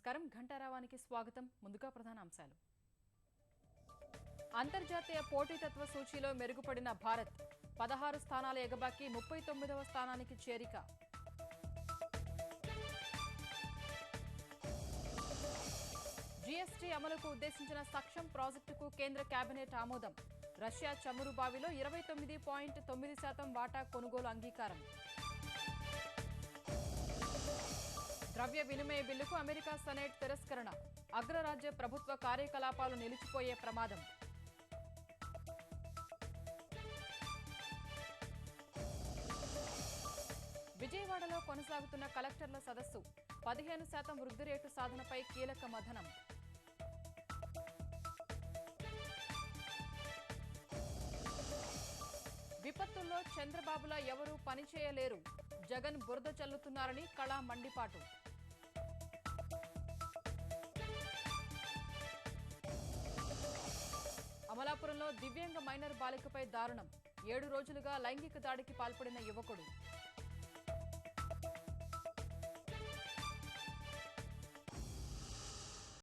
నమస్కారం ఘంటారావానికి స్వాగతం ముందుగా ప్రధాన అంశాలు అంతర్జాతీయ పోటీతత్వ సూచీలో మెరుగుపడిన భారత్ 16 స్థానాల ఎగబాకి 39వ స్థానానికి చేరిక జీఎస్టీ అమలుకు ఉద్దేశించిన సక్షం ప్రాజెక్టుకు కేంద్ర కేబినెట్ ఆమోదం రష్యా చమురు బావిలో 29.9% వాటా కొనుగోలు అంగీకారం ద్రవ్య వినిమయ బిల్లుకు అమెరికా సెనేట్ తిరస్కరణ అగ్రరాజ్య ప్రభుత్వ కార్యకలాపాలు నిలిచిపోయే ప్రమాదం విజయవాడలో కొనసాగుతున్న కలెక్టర్ల సదస్సు 15% వృద్ధి రేటు సాధనపై కీలక మథనం విపత్తుల్లో చంద్రబాబులా ఎవరూ పనిచేయలేరు జగన్ బురద చల్లుతున్నారని కళా మండిపాటు అమలాపురంలో దివ్యాంగ మైనర్ బాలికపై దారుణం 7 రోజులుగా లైంగిక దాడికి పాల్పడిన యువకుడు